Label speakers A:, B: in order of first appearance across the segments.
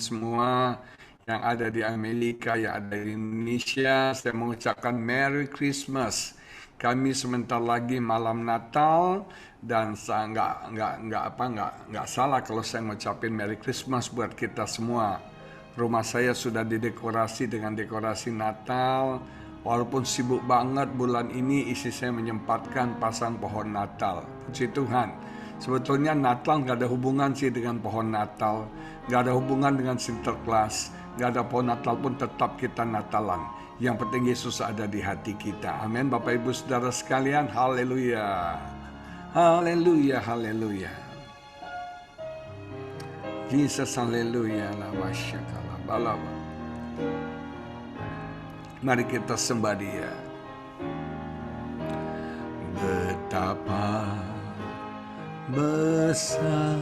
A: semua yang ada di Amerika, yang ada di Indonesia. Saya mengucapkan Merry Christmas. Kami sebentar lagi malam Natal dan saya nggak salah kalau saya ngucapin Merry Christmas buat kita semua. Rumah saya sudah didekorasi dengan dekorasi Natal. Walaupun sibuk banget bulan ini, istri saya menyempatkan pasang pohon Natal. Puji Tuhan. Sebetulnya Natal nggak ada hubungan sih dengan pohon Natal. Nggak ada hubungan dengan Sinterklas. Nggak ada pohon Natal pun tetap kita Natalan. Yang penting Yesus ada di hati kita. Amin. Bapak Ibu Saudara sekalian. Haleluya. Haleluya. Haleluya. Jesus haleluya. Lama syakala balaba. Mari kita sembah Dia. Betapa besar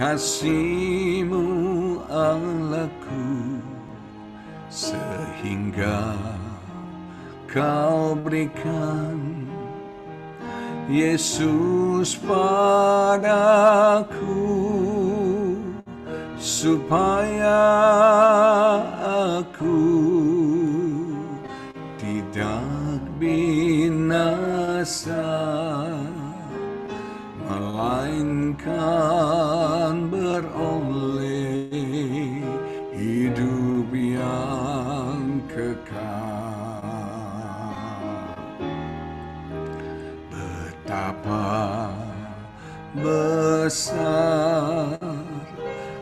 A: kasih-Mu Allahku, sehingga Kau berikan Yesus padaku, supaya aku tidak binasa, melainkan beroleh hidup yang kekal. Betapa besar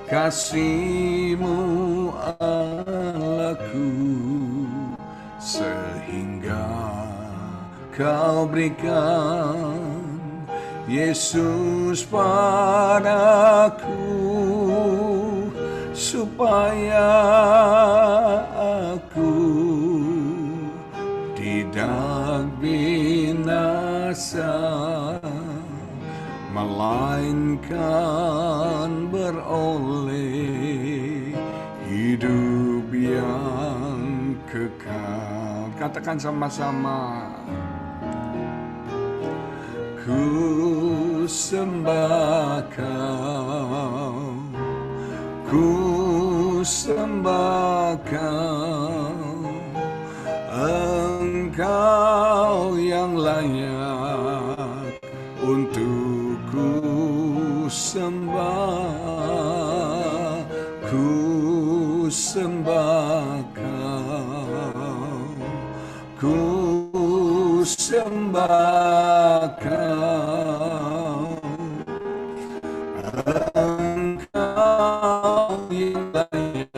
A: kasih-Mu Allahku, sehingga Kau berikan Yesus padaku, supaya aku tidak binasa, melainkan beroleh hidup yang kekal. Katakan sama-sama. Ku sembah Kau, ku sembah Kau, Engkau yang layak untuk ku sembah, ku sembah Kau, ku sembah Kau, Engkau yang layak.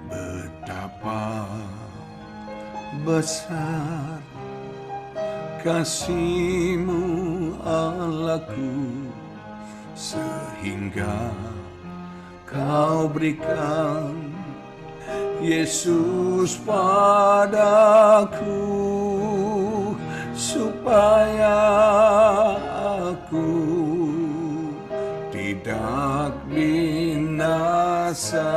A: Betapa besar kasih-Mu Allahku, sehingga Kau berikan Yesus padaku, supaya aku tidak binasa,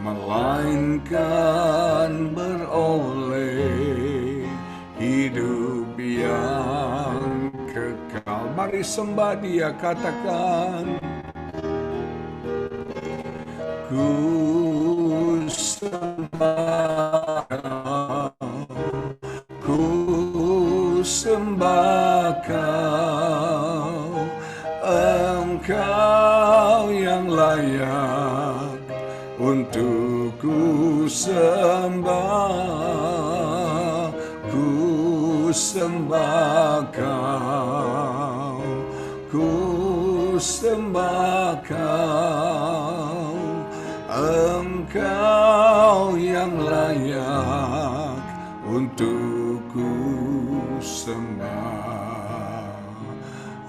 A: melainkan beroleh hidup yang kekal. Mari sembah Dia, katakan. Ku sembah Kau, ku sembah Kau, Engkau yang layak untuk ku sembah, ku sembah Kau, ku sembah Kau, Engkau yang layak untuk ku sembah,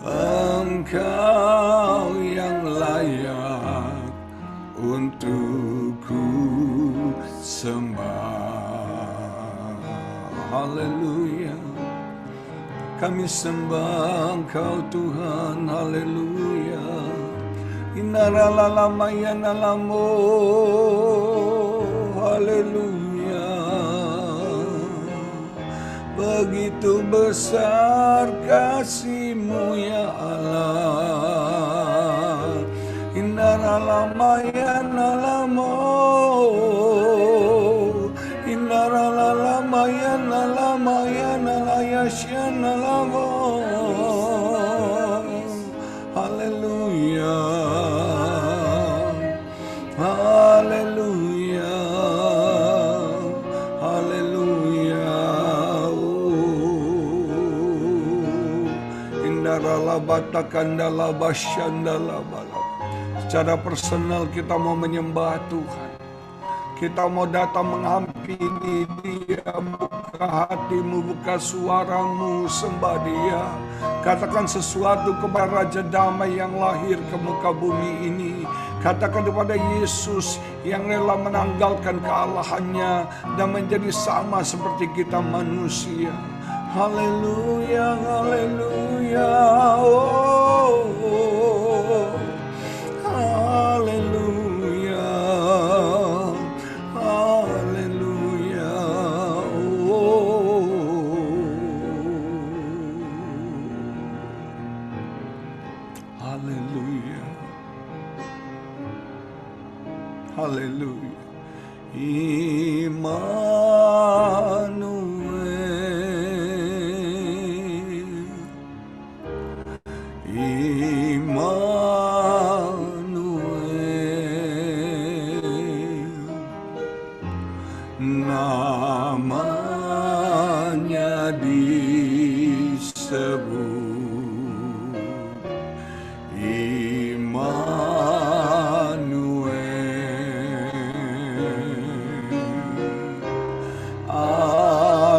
A: Engkau yang layak untuk ku sembah. Haleluya. Kami sembah Engkau Tuhan. Haleluya. Inaralamayanalammo. Haleluya. begitu besar kasih-Mu ya Allah. Inaralamayana-lamo, Inaralamayana-lamayana-layasyanalamo. Haleluya, haleluya, haleluya. Indaralabatakandalabasyandalabala. Secara personal kita mau menyembah Tuhan. Kita mau datang menghampiri Dia, buka hatimu, buka suaramu, sembah Dia. Katakan sesuatu kepada Raja Damai yang lahir ke muka bumi ini. Katakan kepada Yesus yang rela menanggalkan kealahannya dan menjadi sama seperti kita manusia. Haleluya, haleluya, oh, haleluya, haleluya, haleluya, haleluya. Namanya disebut Immanuel,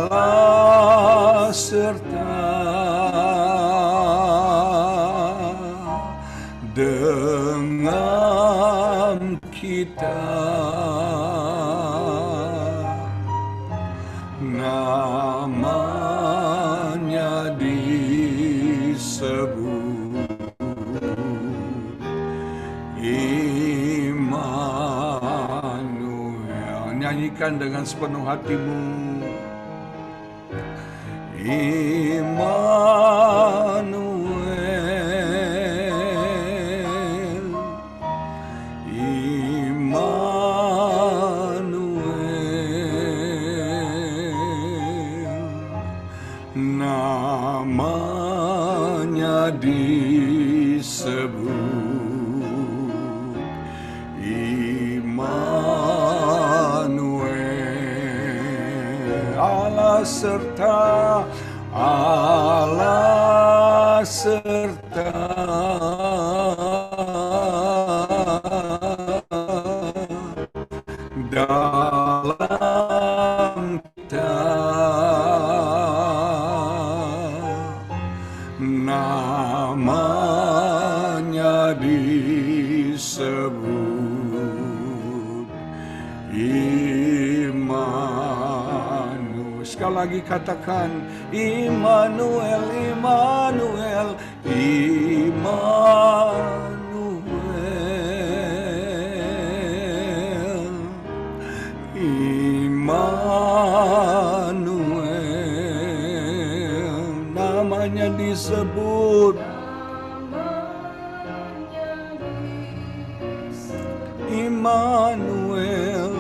A: Allah serta dengan kita. Namanya disebut Immanuel. Nyanyikan dengan sepenuh hatimu. Immanuel, Immanuel, namanya disebut Immanuel. Allah serta, Allah serta dalam kita. Namanya disebut Immanuel. Sekali lagi katakan Immanuel, Immanuel, Immanuel, Immanuel. Namanya disebut Immanuel,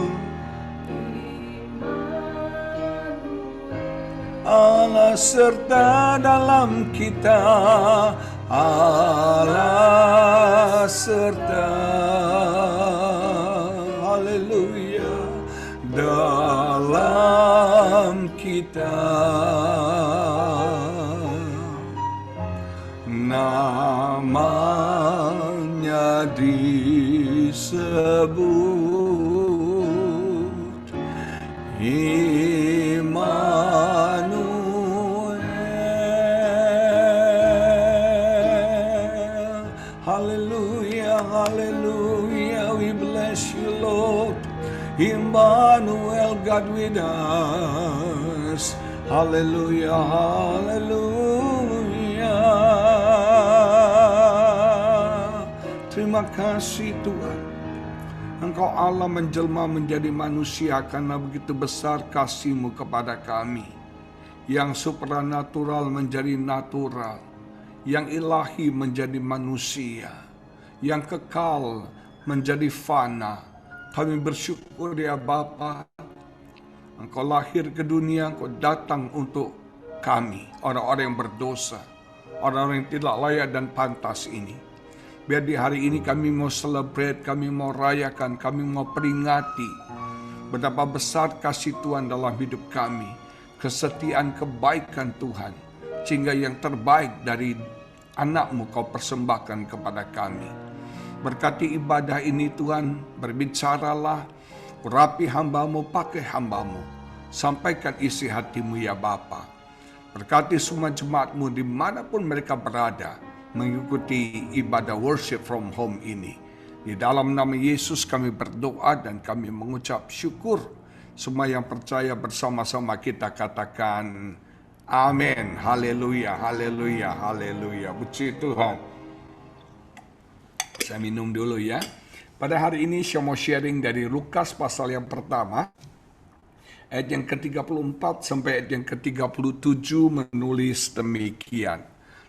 A: Allah serta dalam kita, Allah serta, haleluya, dalam kita. Namanya disebut Immanuel. Hallelujah, hallelujah, we bless you, Lord. Immanuel, God with us. Hallelujah, hallelujah. Terima kasih Tuhan. Engkau Allah menjelma menjadi manusia karena begitu besar kasih-Mu kepada kami. Yang supranatural menjadi natural, yang ilahi menjadi manusia, yang kekal menjadi fana. Kami bersyukur ya Bapa, Engkau lahir ke dunia, Engkau datang untuk kami, orang-orang yang berdosa, orang-orang yang tidak layak dan pantas ini. Biar di hari ini kami mau celebrate, kami mau rayakan, kami mau peringati betapa besar kasih Tuhan dalam hidup kami, kesetiaan kebaikan Tuhan, sehingga yang terbaik dari anak-Mu Kau persembahkan kepada kami. Berkati ibadah ini Tuhan, berbicaralah, urapi hamba-Mu, pakai hamba-Mu, sampaikan isi hati-Mu ya Bapa. Berkati semua jemaat-Mu dimanapun mereka berada, mengikuti ibadah worship from home ini. Di dalam nama Yesus kami berdoa dan kami mengucap syukur. Semua yang percaya bersama-sama kita katakan amin. Haleluya, haleluya, haleluya. Puji Tuhan. Saya minum dulu ya. Pada hari ini saya mau sharing dari Lukas pasal yang pertama, ayat yang ke-34 sampai ayat yang ke-37 menulis demikian.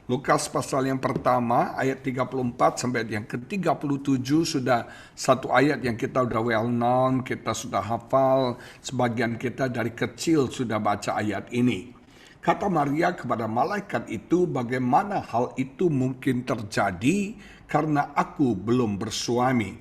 A: Lukas pasal yang pertama ayat 34 sampai ayat yang ke-37 sudah satu ayat yang kita sudah well known, kita sudah hafal, sebagian kita dari kecil sudah baca ayat ini. Kata Maria kepada malaikat itu, bagaimana hal itu mungkin terjadi karena aku belum bersuami?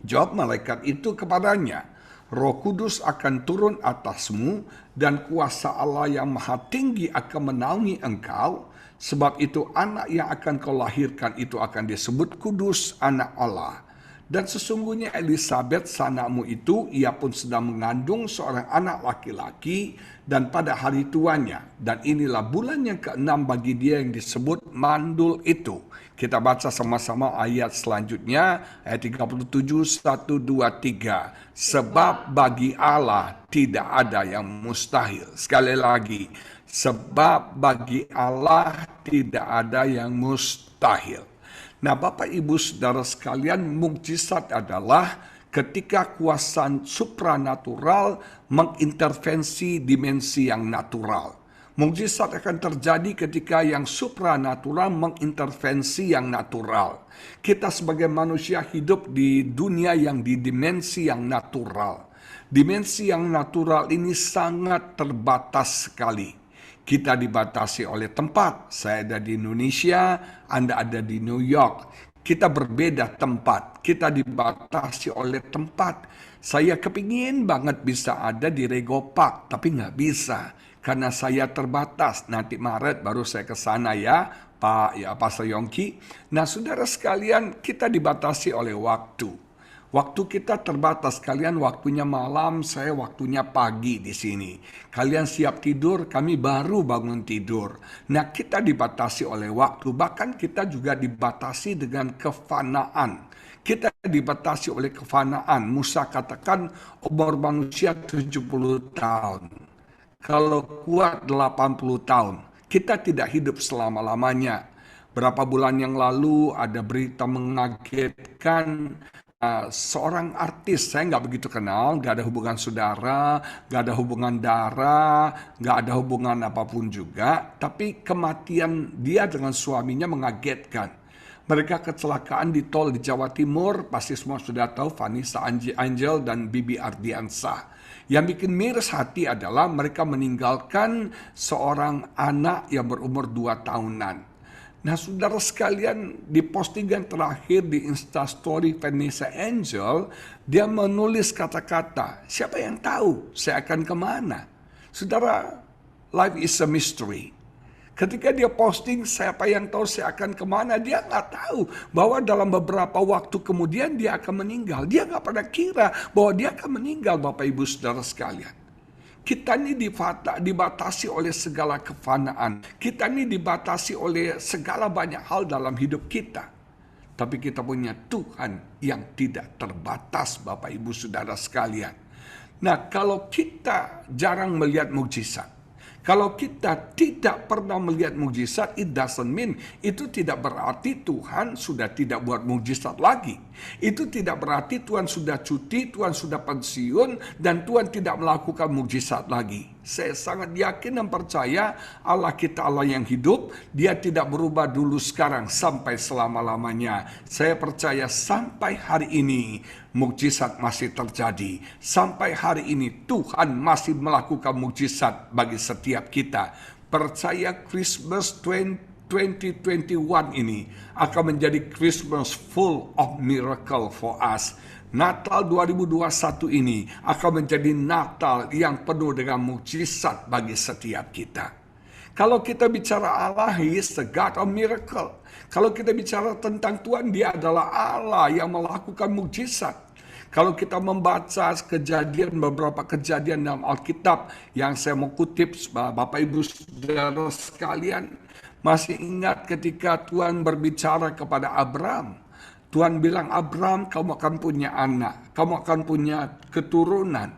A: Jawab malaikat itu kepadanya, Roh Kudus akan turun atasmu dan kuasa Allah yang maha tinggi akan menaungi engkau. Sebab itu anak yang akan kau lahirkan itu akan disebut kudus, anak Allah. Dan sesungguhnya Elisabet sanakmu itu, ia pun sedang mengandung seorang anak laki-laki dan pada hari tuanya. Dan inilah bulan yang ke-6 bagi dia yang disebut mandul itu. Kita baca sama-sama ayat selanjutnya, ayat 37, 1, 2, 3. Sebab bagi Allah tidak ada yang mustahil. Sekali lagi, sebab bagi Allah tidak ada yang mustahil. Nah, Bapak Ibu Saudara sekalian, mukjizat adalah ketika kuasa supranatural mengintervensi dimensi yang natural. Mukjizat akan terjadi ketika yang supranatural mengintervensi yang natural. Kita sebagai manusia hidup di dunia yang di dimensi yang natural. Dimensi yang natural ini sangat terbatas sekali. Kita dibatasi oleh tempat. Saya ada di Indonesia, Anda ada di New York. Kita berbeda tempat. Kita dibatasi oleh tempat. Saya kepingin banget bisa ada di Rego Park, tapi nggak bisa. Karena saya terbatas. Nanti Maret baru saya ke sana ya, Pak Sayongki. Nah, saudara sekalian, kita dibatasi oleh waktu. Waktu kita terbatas, kalian waktunya malam, saya waktunya pagi di sini. Kalian siap tidur, kami baru bangun tidur. Nah, kita dibatasi oleh waktu, bahkan kita juga dibatasi dengan kefanaan. Kita dibatasi oleh kefanaan. Musa katakan umur manusia 70 tahun. Kalau kuat 80 tahun. Kita tidak hidup selama-lamanya. Berapa bulan yang lalu ada berita mengagetkan, seorang artis, saya nggak begitu kenal, nggak ada hubungan saudara, nggak ada hubungan darah, nggak ada hubungan apapun juga, tapi kematian dia dengan suaminya mengagetkan. Mereka kecelakaan di tol di Jawa Timur, pasti semua sudah tahu, Vanessa Angel dan Bibi Ardiansah. Yang bikin miris hati adalah mereka meninggalkan seorang anak yang berumur 2 tahunan. Nah, saudara sekalian, di postingan terakhir di Instastory Vanessa Angel, dia menulis kata-kata, siapa yang tahu saya akan kemana? Saudara, life is a mystery. Ketika dia posting, siapa yang tahu saya akan kemana, dia nggak tahu bahwa dalam beberapa waktu kemudian dia akan meninggal. Dia nggak pernah kira bahwa dia akan meninggal, Bapak Ibu Saudara sekalian. Kita ini dibatasi oleh segala kefanaan. Kita ini dibatasi oleh segala banyak hal dalam hidup kita. Tapi kita punya Tuhan yang tidak terbatas, Bapak Ibu Saudara sekalian. Nah, kalau kita jarang melihat mukjizat, kalau kita tidak pernah melihat mukjizat, it doesn't mean, itu tidak berarti Tuhan sudah tidak buat mukjizat lagi. Itu tidak berarti Tuhan sudah cuti, Tuhan sudah pensiun, dan Tuhan tidak melakukan mukjizat lagi. Saya sangat yakin dan percaya Allah kita Allah yang hidup. Dia tidak berubah dulu, sekarang, sampai selama-lamanya. Saya percaya sampai hari ini mukjizat masih terjadi. Sampai hari ini Tuhan masih melakukan mukjizat bagi setiap kita. Percaya Christmas 2021 ini akan menjadi Christmas full of miracle for us. Natal 2021 ini akan menjadi Natal yang penuh dengan mukjizat bagi setiap kita. Kalau kita bicara Allah, He is the God of miracle. Kalau kita bicara tentang Tuhan, Dia adalah Allah yang melakukan mukjizat. Kalau kita membaca beberapa kejadian dalam Alkitab yang saya mau kutip, Bapak Ibu Saudara sekalian, masih ingat ketika Tuhan berbicara kepada Abraham. Tuhan bilang, Abraham, kamu akan punya anak, kamu akan punya keturunan.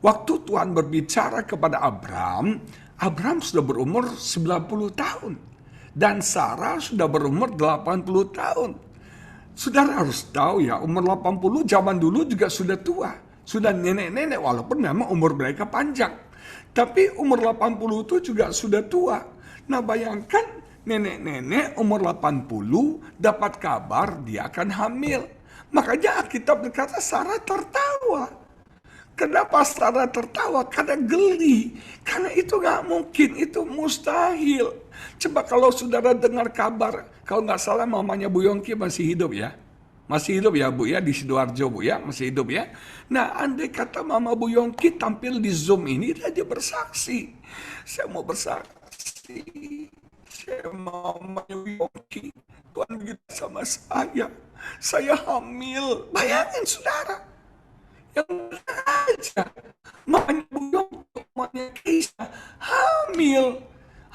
A: Waktu Tuhan berbicara kepada Abraham, Abraham sudah berumur 90 tahun. Dan Sarah sudah berumur 80 tahun. Saudara harus tahu ya, umur 80 zaman dulu juga sudah tua. Sudah nenek-nenek, walaupun memang umur mereka panjang. Tapi umur 80 itu juga sudah tua. Nah bayangkan, nenek-nenek umur 80 dapat kabar dia akan hamil. Makanya Alkitab berkata Sarah tertawa. Kenapa Sarah tertawa? Karena geli. Karena itu gak mungkin, itu mustahil. Coba kalau saudara dengar kabar, kalau nggak salah mamanya Bu Yongki masih hidup ya. Masih hidup ya Bu ya, di Sidoarjo Bu ya, masih hidup ya. Nah andai kata mama Bu Yongki tampil di Zoom ini, dia bersaksi. Saya mau bersaksi. Mamanya Yogi, Tuhan begitu sama saya hamil. Bayangin saudara, yang aja, mamanya Yogi, mamanya Kisah, hamil.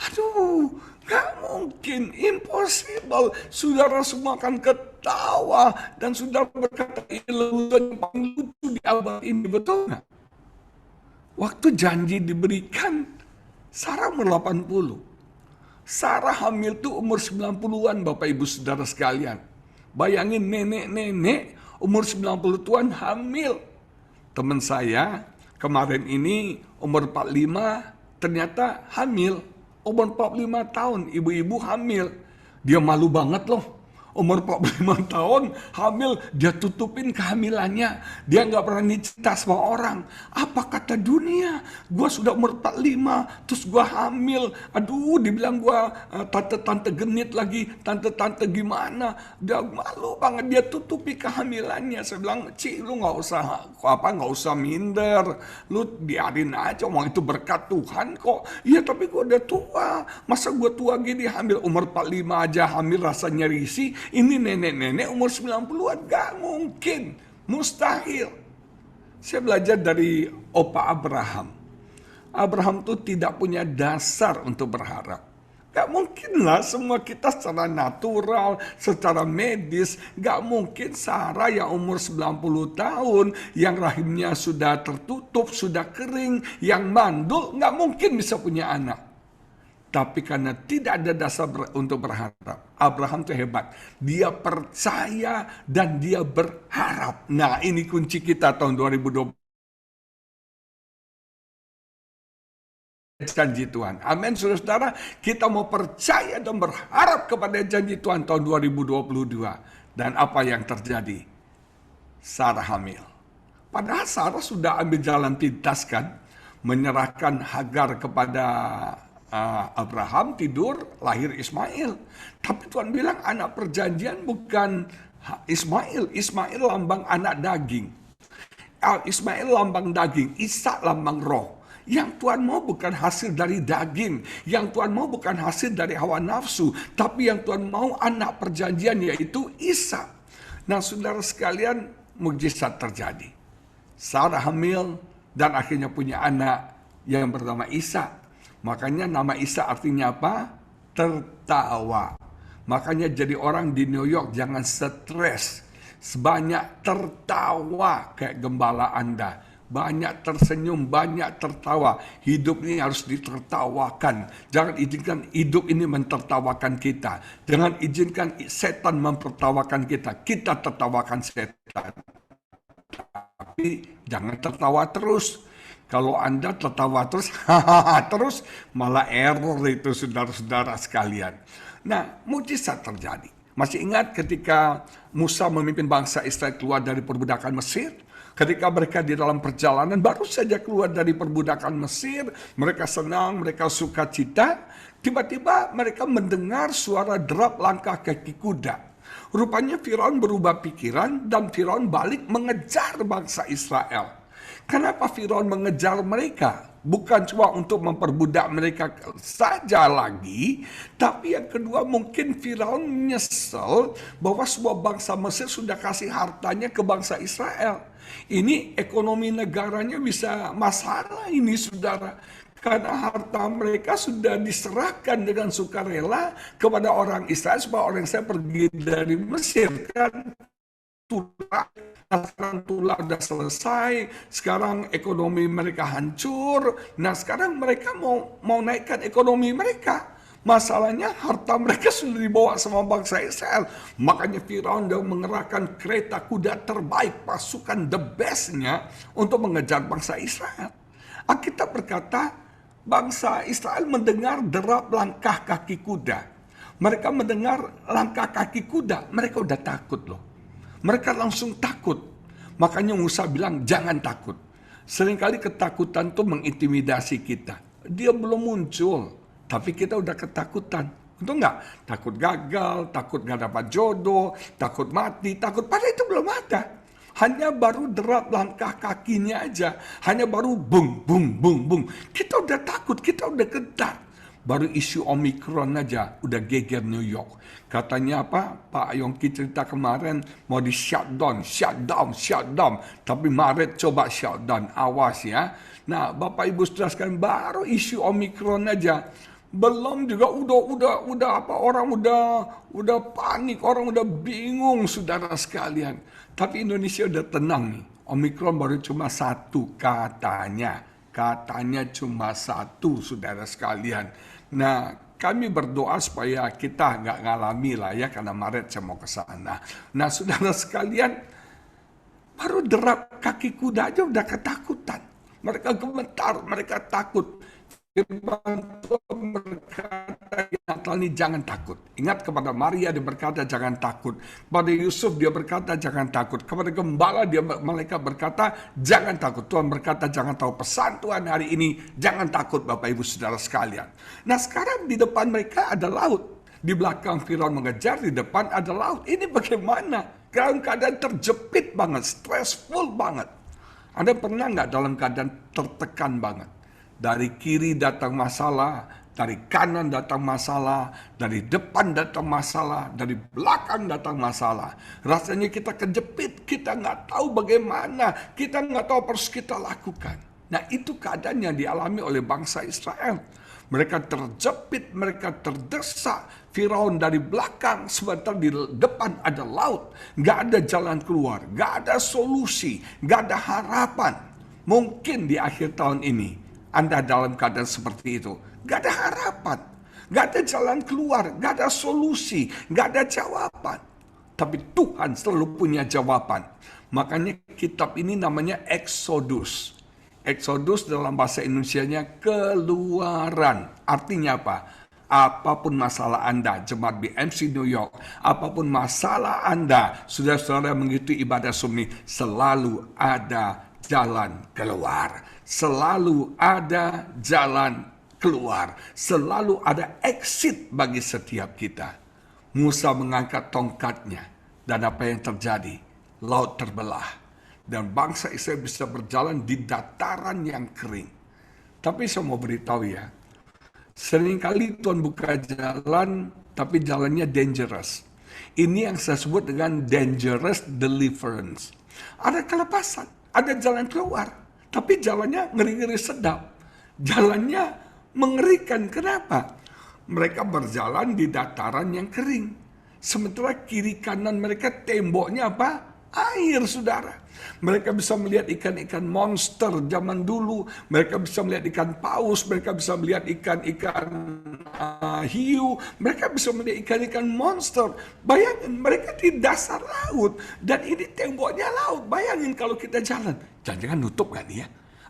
A: Aduh, gak mungkin, impossible. Saudara semua akan ketawa, dan saudara berkata, ini lelucon yang paling lucu di abad ini, betul gak? Waktu janji diberikan, Sarah umur 80. Sarah hamil tuh umur 90-an Bapak Ibu Saudara sekalian. Bayangin nenek-nenek umur 90-an hamil. Teman saya kemarin ini umur 45 ternyata hamil. Umur 45 tahun ibu-ibu hamil. Dia malu banget loh. Umur 45 tahun hamil, dia tutupin kehamilannya. Dia nggak berani cerita sama orang. Apa kata dunia? Gua sudah umur 45, terus gua hamil. Aduh, dibilang gua tante-tante genit lagi, tante-tante gimana? Dia malu banget, dia tutupi kehamilannya. Saya bilang, Ci, lu nggak usah minder. Lu biarin aja, mau itu berkat Tuhan kok. Iya, tapi gua udah tua. Masa gua tua gini hamil umur 45 aja hamil rasanya risih. Ini nenek-nenek umur 90-an, gak mungkin, mustahil. Saya belajar dari Opa Abraham. Abraham tuh tidak punya dasar untuk berharap. Gak mungkin lah semua kita secara natural, secara medis, gak mungkin Sarah yang umur 90 tahun, yang rahimnya sudah tertutup, sudah kering, yang mandul, gak mungkin bisa punya anak. Tapi karena tidak ada dasar untuk berharap, Abraham itu hebat. Dia percaya dan dia berharap. Nah ini kunci kita tahun 2020. Janji Tuhan. Amin saudara-saudara. Kita mau percaya dan berharap kepada janji Tuhan tahun 2022. Dan apa yang terjadi? Sarah hamil. Padahal Sarah sudah ambil jalan pintas kan. Menyerahkan Hagar kepada Abraham, tidur, lahir Ismail. Tapi Tuhan bilang anak perjanjian bukan Ismail. Ismail lambang anak daging. Ismail lambang daging, Ishak lambang roh. Yang Tuhan mau bukan hasil dari daging. Yang Tuhan mau bukan hasil dari hawa nafsu. Tapi yang Tuhan mau anak perjanjian yaitu Ishak. Nah saudara sekalian, mukjizat terjadi. Sarah hamil dan akhirnya punya anak yang bernama Ishak. Makanya nama Isa artinya apa? Tertawa. Makanya jadi orang di New York jangan stres. Sebanyak tertawa kayak gembala Anda. Banyak tersenyum, banyak tertawa. Hidup ini harus ditertawakan. Jangan izinkan hidup ini mentertawakan kita. Jangan izinkan setan mempertawakan kita. Kita tertawakan setan. Tapi jangan tertawa terus. Kalau Anda tertawa terus, terus malah error itu saudara-saudara sekalian. Nah, mujizat terjadi. Masih ingat ketika Musa memimpin bangsa Israel keluar dari perbudakan Mesir? Ketika mereka di dalam perjalanan baru saja keluar dari perbudakan Mesir, mereka senang, mereka sukacita. Tiba-tiba mereka mendengar suara derap langkah kaki kuda. Rupanya Firaun berubah pikiran dan Firaun balik mengejar bangsa Israel. Kenapa Firaun mengejar mereka? Bukan cuma untuk memperbudak mereka saja lagi, tapi yang kedua mungkin Firaun menyesal bahwa sebuah bangsa Mesir sudah kasih hartanya ke bangsa Israel. Ini ekonomi negaranya bisa masalah ini saudara. Karena harta mereka sudah diserahkan dengan sukarela kepada orang Israel supaya orang Israel pergi dari Mesir kan. Sekarang tulah udah selesai, sekarang ekonomi mereka hancur. Nah sekarang mereka mau naikkan ekonomi mereka. Masalahnya harta mereka sudah dibawa sama bangsa Israel. Makanya Firaun dia mengerahkan kereta kuda terbaik, pasukan the bestnya untuk mengejar bangsa Israel. Alkitab berkata bangsa Israel mendengar derap langkah kaki kuda. Mereka mendengar langkah kaki kuda, mereka udah takut loh. Mereka langsung takut. Makanya Musa bilang jangan takut. Seringkali ketakutan itu mengintimidasi kita. Dia belum muncul, tapi kita udah ketakutan. Betul nggak? Takut gagal, takut nggak dapat jodoh, takut mati, takut. Padahal itu belum ada. Hanya baru derap langkah kakinya aja. Hanya baru bung, bung, bung, bung. Kita udah takut, kita udah gentar. Baru isu Omikron aja udah geger New York. Katanya apa? Pak Yongki cerita kemarin mau di shutdown. Tapi Maret coba shutdown. Awas ya. Nah, Bapak Ibu saudara sekalian baru isu Omikron aja. Belum juga udah apa orang udah panik, orang udah bingung saudara sekalian. Tapi Indonesia udah tenang nih. Omikron baru cuma satu katanya. Katanya cuma satu saudara sekalian. Nah, kami berdoa supaya kita nggak ngalami lah ya, karena Maret saya mau ke sana. Nah, saudara sekalian, baru derap kaki kuda aja udah ketakutan. Mereka gemetar, mereka takut. Firman Tuhan berkata, Natal ini jangan takut. Ingat kepada Maria dia berkata jangan takut. Kepada Yusuf dia berkata jangan takut. Kepada gembala dia malaikat berkata jangan takut. Tuhan berkata jangan tahu. Pesan Tuhan hari ini jangan takut Bapak Ibu Saudara sekalian. Nah sekarang di depan mereka ada laut. Di belakang Firaun mengejar, di depan ada laut. Ini bagaimana? Dalam keadaan terjepit banget, stressful banget. Anda pernah nggak dalam keadaan tertekan banget? Dari kiri datang masalah, dari kanan datang masalah, dari depan datang masalah, dari belakang datang masalah. Rasanya kita kejepit, kita nggak tahu bagaimana, kita nggak tahu apa harus kita lakukan. Nah itu keadaan yang dialami oleh bangsa Israel. Mereka terjepit, mereka terdesak. Firaun dari belakang, sebentar di depan ada laut. Nggak ada jalan keluar, nggak ada solusi, nggak ada harapan. Mungkin di akhir tahun ini, Anda dalam keadaan seperti itu. Gak ada harapan. Gak ada jalan keluar. Gak ada solusi. Gak ada jawaban. Tapi Tuhan selalu punya jawaban. Makanya kitab ini namanya Exodus. Exodus dalam bahasa Indonesianya keluaran. Artinya apa? Apapun masalah Anda, jemaat BMC New York, apapun masalah Anda, saudara-saudara mengikuti ibadah sumni, selalu ada jalan keluar. Selalu ada jalan keluar. Selalu ada exit bagi setiap kita. Musa mengangkat tongkatnya. Dan apa yang terjadi? Laut terbelah. Dan bangsa Israel bisa berjalan di dataran yang kering. Tapi saya mau beritahu ya. Seringkali Tuhan buka jalan, tapi jalannya dangerous. Ini yang saya sebut dengan dangerous deliverance. Ada kelepasan, ada jalan keluar. Tapi jalannya ngeri-ngeri sedap. Jalannya mengerikan. Kenapa? Mereka berjalan di dataran yang kering. Sementara kiri kanan mereka temboknya apa? Air, saudara. Mereka bisa melihat ikan-ikan monster zaman dulu. Mereka bisa melihat ikan paus. Mereka bisa melihat ikan-ikan hiu. Mereka bisa melihat ikan-ikan monster. Bayangin, mereka di dasar laut. Dan ini temboknya laut. Bayangin kalau kita jalan. Jangan-jangan nutup kan ya?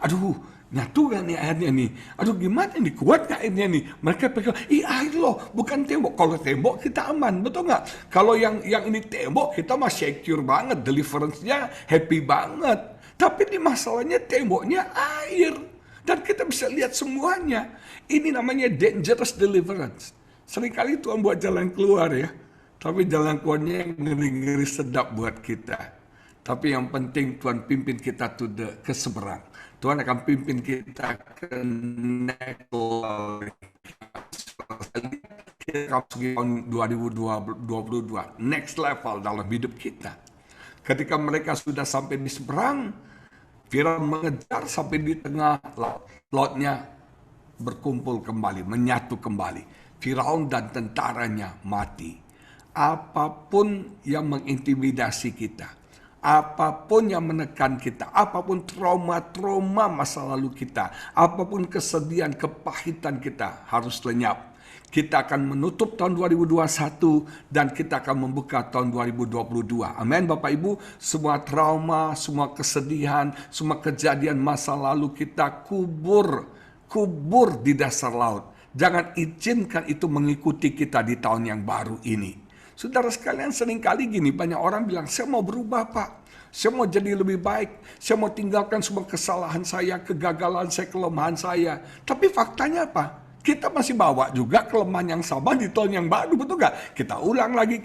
A: Aduh, nyatu kan nih airnya nih. Aduh, gimana nih, kuat gak airnya nih? Mereka pikir, air loh, bukan tembok. Kalau tembok kita aman, betul nggak? Kalau yang ini tembok, kita mah secure banget, deliverance-nya happy banget. Tapi di masalahnya temboknya air. Dan kita bisa lihat semuanya. Ini namanya dangerous deliverance. Seringkali Tuhan buat jalan keluar ya. Tapi jalan keluarnya yang ngeri-ngeri sedap buat kita. Tapi yang penting Tuhan pimpin kita ke seberang. Tuhan akan pimpin kita ke next level. Tahun 2022, next level dalam hidup kita. Ketika mereka sudah sampai di seberang, Firaun mengejar sampai di tengah laut. Lautnya berkumpul kembali, menyatu kembali. Firaun dan tentaranya mati. Apapun yang mengintimidasi kita, apapun yang menekan kita, apapun trauma-trauma masa lalu kita, apapun kesedihan, kepahitan kita harus lenyap. Kita akan menutup tahun 2021 dan kita akan membuka tahun 2022. Amin Bapak Ibu, semua trauma, semua kesedihan, semua kejadian masa lalu kita kubur di dasar laut. Jangan izinkan itu mengikuti kita di tahun yang baru ini. Saudara sekalian, seringkali gini, banyak orang bilang, saya mau berubah Pak. Saya mau jadi lebih baik. Saya mau tinggalkan semua kesalahan saya, kegagalan saya, kelemahan saya. Tapi faktanya apa? Kita masih bawa juga kelemahan yang sama di tahun yang baru, betul gak? Kita ulang lagi.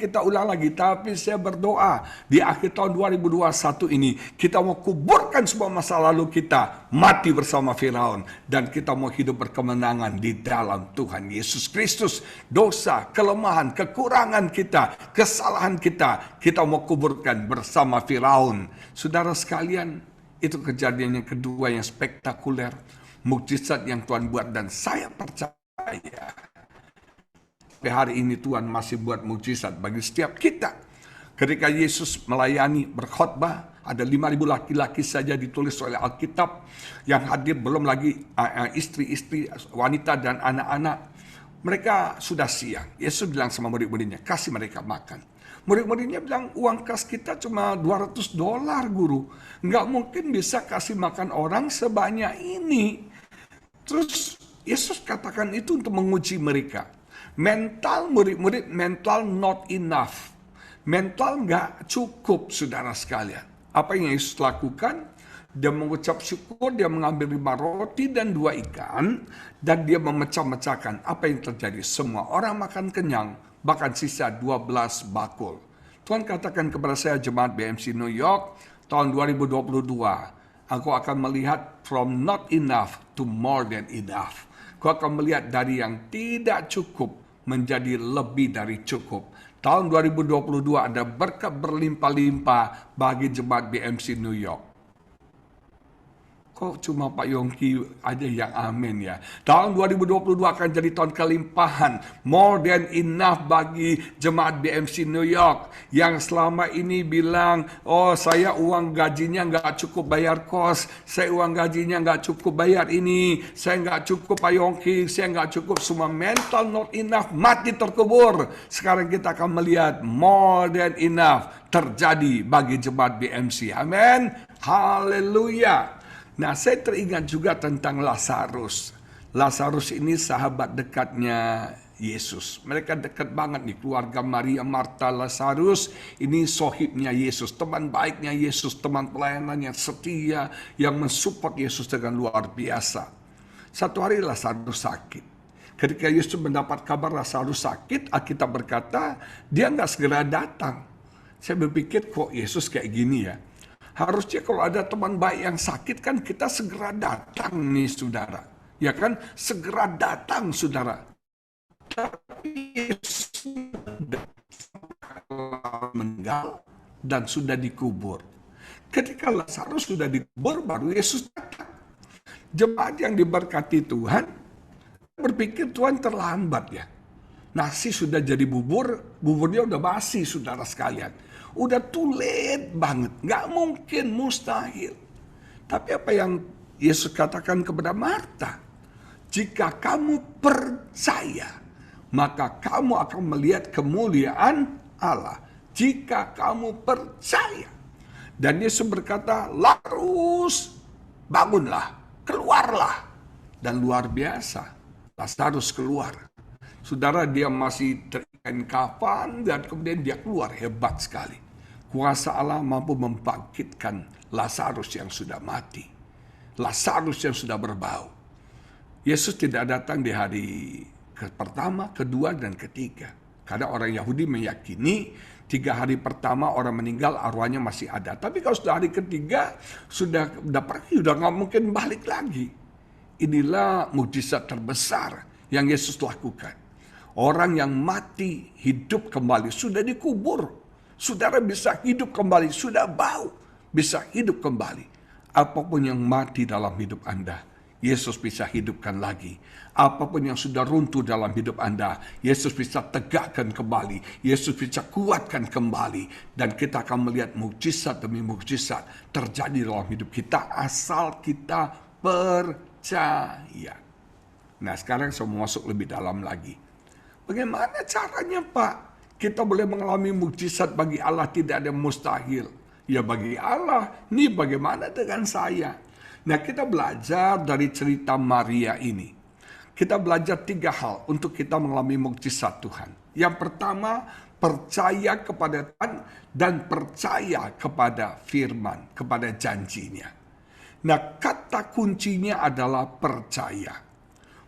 A: Tapi saya berdoa, di akhir tahun 2021 ini, kita mau kuburkan semua masa lalu kita, mati bersama Firaun. Dan kita mau hidup berkemenangan di dalam Tuhan Yesus Kristus. Dosa, kelemahan, kekurangan kita, kesalahan kita mau kuburkan bersama Firaun. Saudara sekalian, itu kejadian yang kedua yang spektakuler. Mukjizat yang Tuhan buat, dan saya percaya sampai hari ini Tuhan masih buat mukjizat bagi setiap kita. Ketika Yesus melayani berkhotbah, ada 5.000 laki-laki saja ditulis oleh Alkitab. Yang hadir belum lagi istri-istri, wanita dan anak-anak. Mereka sudah siang. Yesus bilang sama murid-muridnya, kasih mereka makan. Murid-muridnya bilang, uang kas kita cuma $200 guru. Nggak mungkin bisa kasih makan orang sebanyak ini. Terus Yesus katakan itu untuk menguji mereka. Mental murid-murid, mental not enough. Mental nggak cukup, saudara sekalian. Apa yang Yesus lakukan? Dia mengucap syukur, dia mengambil 5 roti dan 2 ikan, dan dia memecah-mecahkan. Apa yang terjadi? Semua orang makan kenyang, bahkan sisa 12 bakul. Tuhan katakan kepada saya, jemaat BMC New York, tahun 2022, aku akan melihat from not enough to more than enough. Aku akan melihat dari yang tidak cukup menjadi lebih dari cukup. Tahun 2022 ada berkat berlimpah-limpah bagi jemaat BMC New York. Kok cuma Pak Yongki aja yang amin ya. Tahun 2022 akan jadi tahun kelimpahan. More than enough bagi jemaat BMC New York. Yang selama ini bilang, oh saya uang gajinya nggak cukup bayar kos. Saya uang gajinya nggak cukup bayar ini. Saya nggak cukup Pak Yongki. Saya nggak cukup. Semua mental not enough mati terkubur. Sekarang kita akan melihat more than enough terjadi bagi jemaat BMC. Amin. Haleluya. Nah, saya teringat juga tentang Lazarus. Lazarus ini sahabat dekatnya Yesus. Mereka dekat banget nih, keluarga Maria, Marta, Lazarus. Ini sohibnya Yesus, teman baiknya Yesus, teman pelayanan yang setia, yang mensupport Yesus dengan luar biasa. Satu hari Lazarus sakit. Ketika Yesus mendapat kabar Lazarus sakit, Alkitab berkata, dia nggak segera datang. Saya berpikir, kok Yesus kayak gini ya? Harusnya kalau ada teman baik yang sakit kan kita segera datang nih saudara. Ya kan? Segera datang saudara. Tapi sudah meninggal dan sudah dikubur. Ketika Lazarus sudah dikubur baru Yesus datang. Jemaat yang diberkati Tuhan berpikir Tuhan terlambat ya. Nasi sudah jadi bubur, buburnya udah basi saudara sekalian. Udah too late banget, nggak mungkin, mustahil. Tapi apa yang Yesus katakan kepada Marta? Jika kamu percaya, maka kamu akan melihat kemuliaan Allah. Jika kamu percaya. Dan Yesus berkata, Lazarus, bangunlah. keluarlah. Dan luar biasa, Lazarus keluar. Saudara, dia masih terikat kafan dan kemudian dia keluar, hebat sekali. Kuasa Allah mampu membangkitkan Lazarus yang sudah mati. Lazarus yang sudah berbau. Yesus tidak datang di hari pertama, kedua, dan ketiga. Karena orang Yahudi meyakini 3 hari pertama orang meninggal arwahnya masih ada. Tapi kalau sudah hari ketiga, sudah pergi, sudah nggak mungkin balik lagi. Inilah mujizat terbesar yang Yesus lakukan. Orang yang mati hidup kembali, sudah dikubur. Saudara bisa hidup kembali, sudah bau, bisa hidup kembali. Apapun yang mati dalam hidup Anda, Yesus bisa hidupkan lagi. Apapun yang sudah runtuh dalam hidup Anda, Yesus bisa tegakkan kembali. Yesus bisa kuatkan kembali. Dan kita akan melihat mukjizat demi mukjizat terjadi dalam hidup kita asal kita percaya. Nah, sekarang saya mau masuk lebih dalam lagi. Bagaimana caranya, Pak? Kita boleh mengalami mukjizat. Bagi Allah tidak ada mustahil. Ya bagi Allah, ini bagaimana dengan saya? Nah, kita belajar dari cerita Maria ini. Kita belajar 3 hal untuk kita mengalami mukjizat Tuhan. Yang pertama, percaya kepada Tuhan dan percaya kepada firman, kepada janjinya. Nah, kata kuncinya adalah percaya.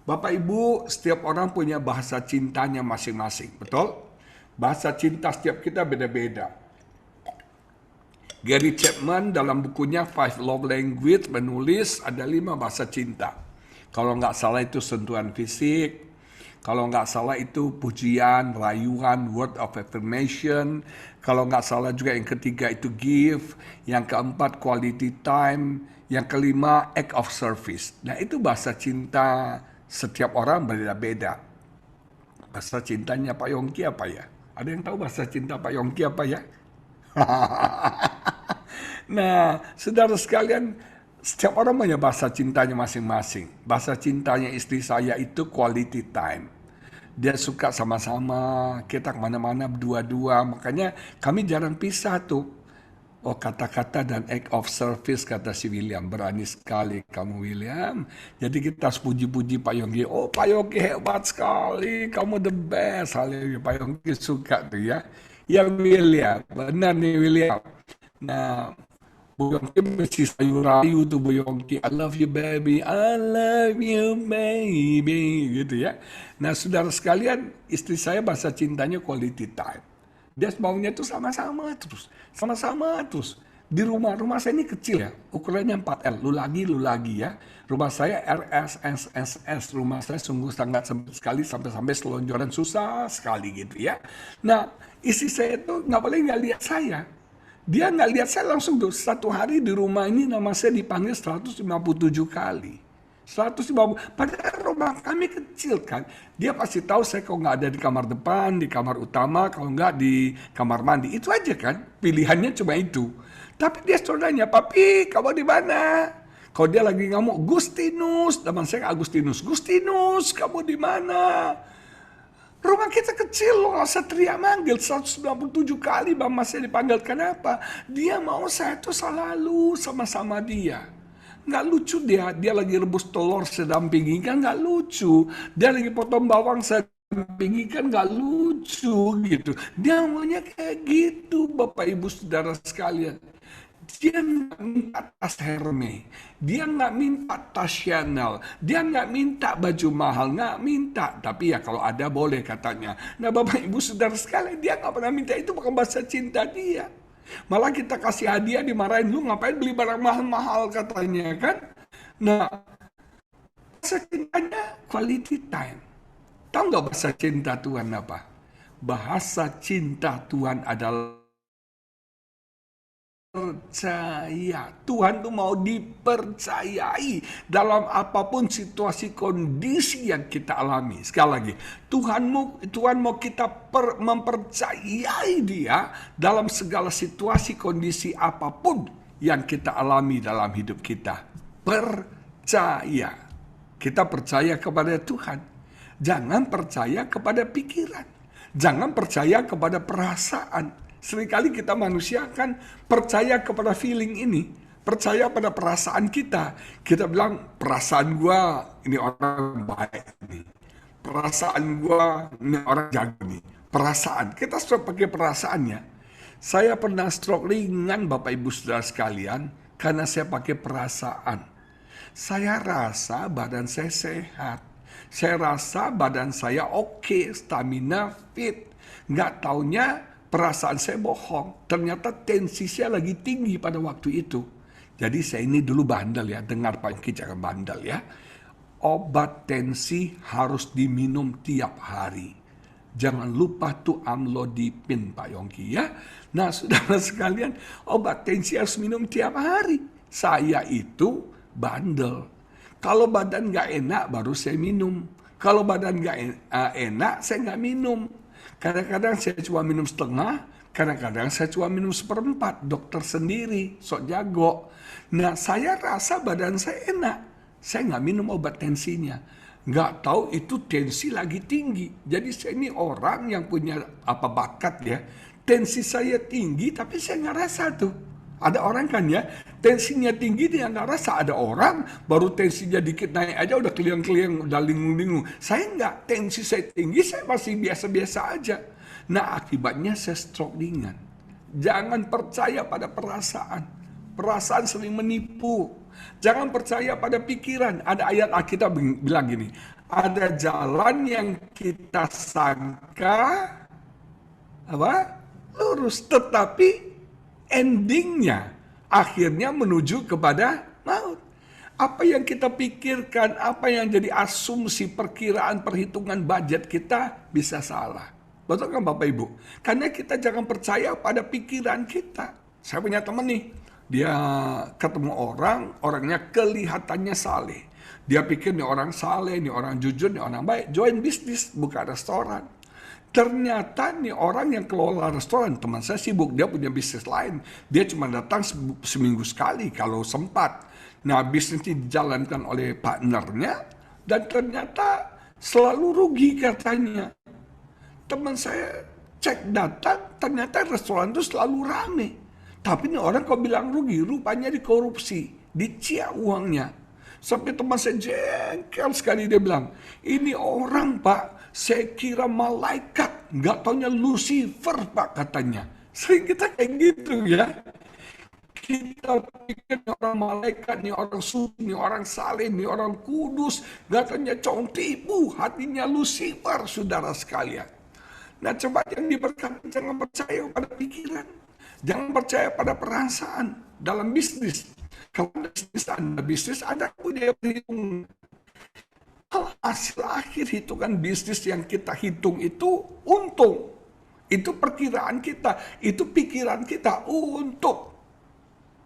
A: Bapak Ibu, setiap orang punya bahasa cintanya masing-masing, betul? Bahasa cinta setiap kita beda-beda. Gary Chapman dalam bukunya 5 Love Language menulis ada 5 bahasa cinta. Kalau nggak salah itu sentuhan fisik, kalau nggak salah itu pujian, rayuan, word of affirmation. Kalau nggak salah juga yang ketiga itu give. Yang keempat quality time. Yang kelima act of service. Nah itu bahasa cinta setiap orang beda-beda. Bahasa cintanya Pak Yongki apa ya? Ada yang tahu bahasa cinta Pak Yongki apa ya? Nah, saudara sekalian, setiap orang punya bahasa cintanya masing-masing. Bahasa cintanya istri saya itu quality time. Dia suka sama-sama, kita kemana-mana berdua-dua. Makanya kami jarang pisah tuh. Oh, kata-kata dan act of service, kata si William. Berani sekali kamu, William. Jadi kita harus puji-puji Pak Yongki. Oh, Pak Yongki hebat sekali. Kamu the best. Pak Yongki suka tuh ya. Ya William, benar nih William. Nah, Bu Yongki mesti sayur rayu tuh Bu Yongki. I love you baby, I love you baby. Gitu ya. Nah, saudara sekalian, istri saya bahasa cintanya quality time. Dia maunya tuh sama-sama terus. Sama-sama terus. Di rumah saya ini kecil ya. Ukurannya 4L. Lu lagi ya. Rumah saya RSSSS. Rumah saya sungguh sangat sempit sekali. Sampai-sampai selonjoran susah sekali gitu ya. Nah, istri saya tuh nggak boleh nggak lihat saya. Dia nggak lihat saya langsung tuh. Satu hari di rumah ini nama saya dipanggil 157 kali. 150. Padahal rumah kami kecil kan. Dia pasti tahu saya kalau nggak ada di kamar depan, di kamar utama, kalau nggak di kamar mandi. Itu aja kan. Pilihannya cuma itu. Tapi dia saudaranya, Papi, kamu di mana? Kalau dia lagi ngomong, Gustinus. Teman saya Agustinus. Gustinus, kamu di mana? Rumah kita kecil, lo nggak usah teriak manggil 197 kali Mama saya dipanggil. Kenapa? Dia mau saya tuh selalu sama-sama dia. Nggak lucu dia lagi rebus telur saya dampingi kan nggak lucu. Dia lagi potong bawang saya dampingi kan nggak lucu gitu. Dia maunya kayak gitu Bapak Ibu Saudara sekalian. Dia nggak minta tas Hermes, dia nggak minta tas Chanel, dia nggak minta baju mahal, nggak minta. Tapi ya kalau ada boleh katanya. Nah Bapak Ibu Saudara sekalian, dia nggak pernah minta, itu bukan bahasa cinta dia. Malah kita kasih hadiah dimarahin, lu ngapain beli barang mahal-mahal katanya kan. Nah, bahasa cintanya quality time. Tahu nggak bahasa cinta Tuhan apa? Bahasa cinta Tuhan adalah percaya. Tuhan tuh mau dipercayai dalam apapun situasi kondisi yang kita alami. Sekali lagi, Tuhan mau kita mempercayai Dia dalam segala situasi kondisi apapun yang kita alami dalam hidup kita. Percaya. Kita percaya kepada Tuhan. Jangan percaya kepada pikiran. Jangan percaya kepada perasaan. Seringkali kita manusia kan percaya kepada feeling ini. percaya pada perasaan kita. Kita bilang, perasaan gua ini orang baik nih. Perasaan gua ini orang jago nih. Perasaan, kita sudah pakai perasaannya. Saya pernah stroke ringan Bapak Ibu Saudara sekalian karena saya pakai perasaan. Saya rasa badan saya sehat. Saya rasa badan saya oke, stamina fit. Nggak taunya perasaan saya bohong. Ternyata tensi saya lagi tinggi pada waktu itu. Jadi saya ini dulu bandel ya, dengar Pak Yongki jangan bandel ya. Obat tensi harus diminum tiap hari. Jangan lupa tuh amlodipin Pak Yongki ya. Nah saudara sekalian, obat tensi harus minum tiap hari. Saya itu bandel. Kalau badan nggak enak baru saya minum. Kalau badan nggak enak saya nggak minum. Kadang-kadang saya cuma minum setengah, kadang-kadang saya cuma minum seperempat. Dokter sendiri, sok jago. Nah saya rasa badan saya enak. Saya nggak minum obat tensinya. Nggak tahu itu tensi lagi tinggi. Jadi saya ini orang yang punya bakat ya. Tensi saya tinggi tapi saya nggak rasa tuh. Ada orang kan ya, tensinya tinggi dia nggak rasa. Ada orang baru tensinya dikit naik aja udah keliang-keliang, udah lingung-lingung. Saya nggak, tensi saya tinggi, saya masih biasa-biasa aja. Nah akibatnya saya stroke ringan. Jangan percaya pada perasaan. Perasaan sering menipu. Jangan percaya pada pikiran. Ada ayat Alkitab bilang gini, ada jalan yang kita sangka lurus, tetapi endingnya akhirnya menuju kepada maut. Apa yang kita pikirkan, apa yang jadi asumsi, perkiraan, perhitungan budget kita bisa salah. Betul kan Bapak Ibu? Karena kita jangan percaya pada pikiran kita. Saya punya teman nih, dia ketemu orang, orangnya kelihatannya saleh. Dia pikir nih orang saleh, nih orang jujur, nih orang baik. Join bisnis, buka restoran. Ternyata nih orang yang kelola restoran, teman saya sibuk, dia punya bisnis lain. Dia cuma datang seminggu sekali kalau sempat. Nah bisnis ini dijalankan oleh partnernya, dan ternyata selalu rugi katanya. Teman saya cek data, ternyata restoran itu selalu rame. Tapi ini orang kok bilang rugi, rupanya dikorupsi, dicia uangnya. Sampai teman saya jengkel sekali, dia bilang, ini orang Pak, saya kira malaikat, nggak taunya Lucifer Pak katanya. Sering kita kayak gitu ya. Kita pikir ini orang malaikat, ini orang suci, ini orang saleh, ini orang kudus. Nggak taunya cong tipu, hatinya Lucifer saudara sekalian. Nah coba yang diberkati, jangan percaya pada pikiran. Jangan percaya pada perasaan dalam bisnis. Kalau ada bisnis, ada punya perhitungan. Hasil akhir hitungan bisnis yang kita hitung itu untung. Itu perkiraan kita, itu pikiran kita untung.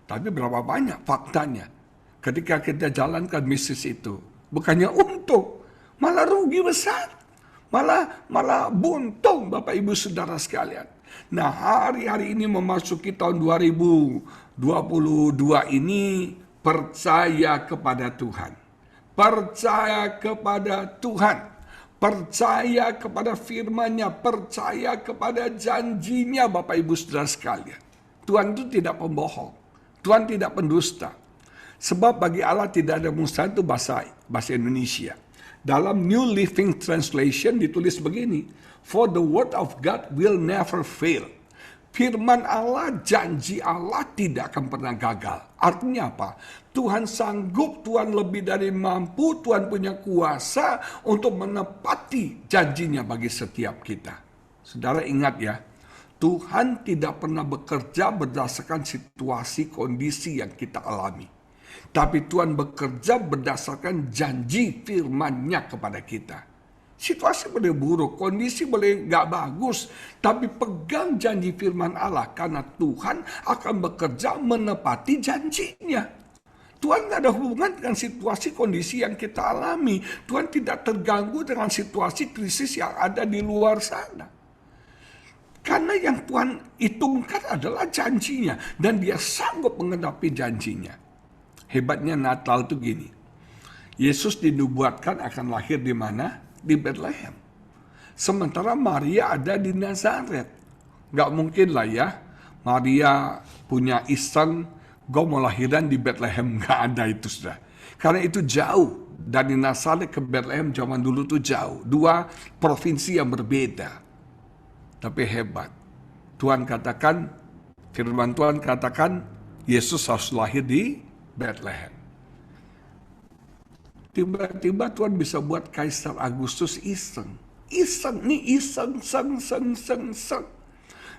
A: Tapi berapa banyak faktanya ketika kita jalankan bisnis itu? Bukannya untung, malah rugi besar. Malah buntung Bapak Ibu Saudara sekalian. Nah hari-hari ini memasuki tahun 2022 ini, percaya kepada Tuhan. Percaya kepada Tuhan. Percaya kepada firman-Nya. Percaya kepada janjinya Bapak Ibu Saudara sekalian. Tuhan itu tidak pembohong. Tuhan tidak pendusta. Sebab bagi Allah tidak ada mustahil, itu bahasa Indonesia. Dalam New Living Translation ditulis begini, for the word of God will never fail. Firman Allah, janji Allah tidak akan pernah gagal. Artinya apa? Tuhan sanggup, Tuhan lebih dari mampu, Tuhan punya kuasa untuk menepati janjinya bagi setiap kita. Saudara ingat ya, Tuhan tidak pernah bekerja berdasarkan situasi kondisi yang kita alami. Tapi Tuhan bekerja berdasarkan janji firman-Nya kepada kita. Situasi boleh buruk, kondisi boleh gak bagus, tapi pegang janji firman Allah, karena Tuhan akan bekerja menepati janjinya. Tuhan gak ada hubungan dengan situasi kondisi yang kita alami. Tuhan tidak terganggu dengan situasi krisis yang ada di luar sana. Karena yang Tuhan hitungkan adalah janjinya, dan Dia sanggup mengenapi janjinya. Hebatnya Natal itu gini, Yesus dinubuatkan akan lahir di mana? Di Bethlehem. Sementara Maria ada di Nazaret. Gak mungkin lah ya, Maria punya iseng Gue mau lahiran di Bethlehem, nggak ada itu sudah. Karena itu jauh, dari Nazaret ke Bethlehem zaman dulu tuh jauh. Dua provinsi yang berbeda, tapi hebat. Tuhan katakan, firman Tuhan katakan, Yesus harus lahir di Bethlehem. Tiba-tiba Tuhan bisa buat Kaisar Agustus iseng. Iseng.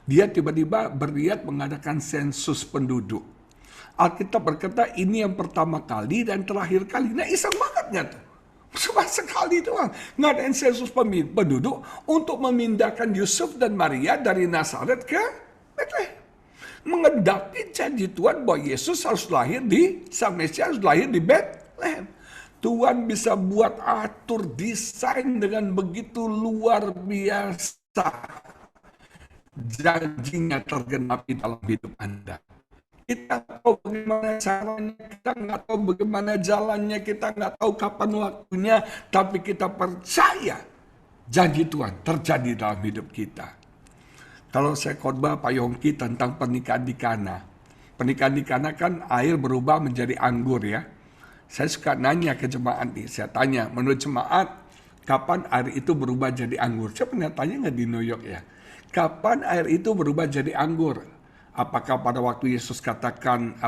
A: Dia tiba-tiba berniat mengadakan sensus penduduk. Alkitab berkata ini yang pertama kali dan terakhir kali. Nah iseng banget nggak tuh? Cuma sekali doang. Ngadain sensus penduduk untuk memindahkan Yusuf dan Maria dari Nazaret ke Bethlehem. Mengedapi janji Tuhan bahwa Yesus harus lahir Sang Mesias harus lahir di Bethlehem. Tuhan bisa buat atur desain dengan begitu luar biasa. Janjinya tergenapi dalam hidup Anda. Kita tahu bagaimana caranya, kita nggak tahu bagaimana jalannya, kita nggak tahu kapan waktunya, tapi kita percaya janji Tuhan terjadi dalam hidup kita. Kalau saya khotbah Pak Yongki tentang pernikahan di Kana. Pernikahan di Kana kan air berubah menjadi anggur ya. Saya suka nanya ke jemaat nih, saya tanya, menurut jemaat, kapan air itu berubah jadi anggur? Saya pernah tanya nggak di New York ya? Kapan air itu berubah jadi anggur? Apakah pada waktu Yesus katakan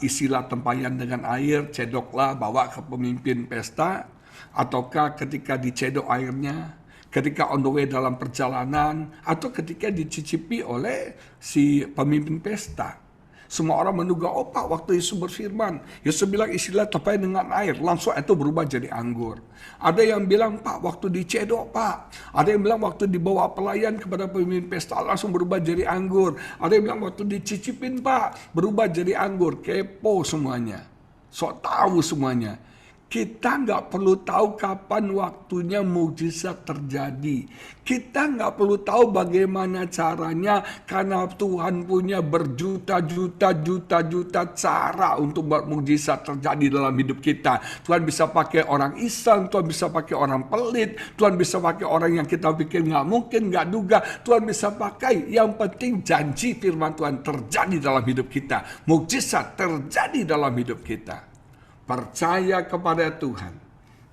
A: isilah tempayan dengan air, cedoklah, bawa ke pemimpin pesta, ataukah ketika dicedok airnya, ketika on the way dalam perjalanan, atau ketika dicicipi oleh si pemimpin pesta? Semua orang menduga, oh Pak, waktu Yesus berfirman, Yesus bilang isilah tempayan dengan air, langsung itu berubah jadi anggur. Ada yang bilang, Pak, waktu dicedok Pak. Ada yang bilang waktu dibawa pelayan kepada pemimpin pesta, langsung berubah jadi anggur. Ada yang bilang waktu dicicipin Pak, berubah jadi anggur. Kepo semuanya, sok tahu semuanya. Kita nggak perlu tahu kapan waktunya mukjizat terjadi. Kita nggak perlu tahu bagaimana caranya, karena Tuhan punya berjuta-juta cara untuk buat mukjizat terjadi dalam hidup kita. Tuhan bisa pakai orang iseng, Tuhan bisa pakai orang pelit, Tuhan bisa pakai orang yang kita pikir nggak mungkin, nggak duga. Tuhan bisa pakai, yang penting janji firman Tuhan terjadi dalam hidup kita. Mukjizat terjadi dalam hidup kita. Percaya kepada Tuhan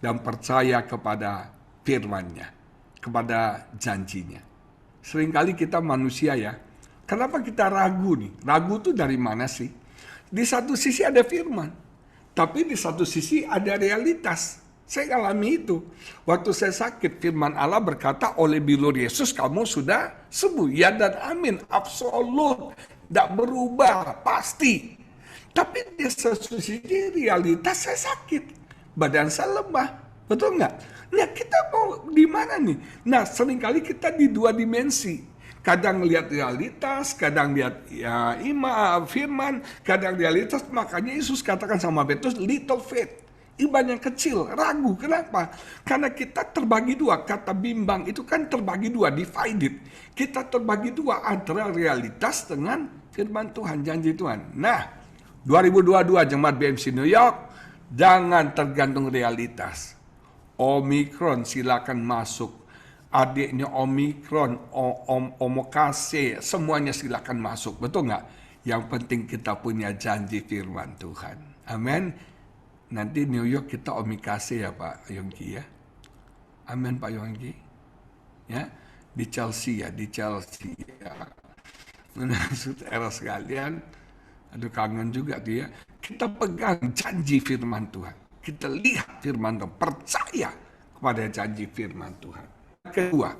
A: dan percaya kepada firman-Nya, kepada janjinya. Seringkali kita manusia ya, kenapa kita ragu nih? Ragu tuh dari mana sih? Di satu sisi ada firman, tapi di satu sisi ada realitas. Saya alami itu. Waktu saya sakit, firman Allah berkata, oleh bilur Yesus kamu sudah sembuh. Ya dan amin, absolut, tidak berubah, pasti. Tapi di satu sisi realitas saya sakit, badan saya lemah, betul nggak? Nah kita mau di mana nih? Nah seringkali kita di dua dimensi, kadang lihat realitas, kadang lihat ya firman, kadang realitas. Makanya Yesus katakan sama Petrus, little faith, iman yang kecil, ragu. Kenapa? Karena kita terbagi dua, kata bimbang itu kan terbagi dua, divided. Kita terbagi dua antara realitas dengan firman Tuhan, janji Tuhan. Nah 2022 Jemaat BMC New York, jangan tergantung realitas. Omikron silakan masuk. Adiknya Omikron, Omokase, semuanya silakan masuk. Betul nggak? Yang penting kita punya janji firman Tuhan. Amin. Nanti New York kita Omikase ya Pak Yongki ya. Amin Pak Yongki. Ya, di Chelsea ya, di Chelsea ya. Maksud era sekalian, aduh kangen juga dia. Kita pegang janji firman Tuhan. Kita lihat firman Tuhan. Percaya kepada janji firman Tuhan. Kedua,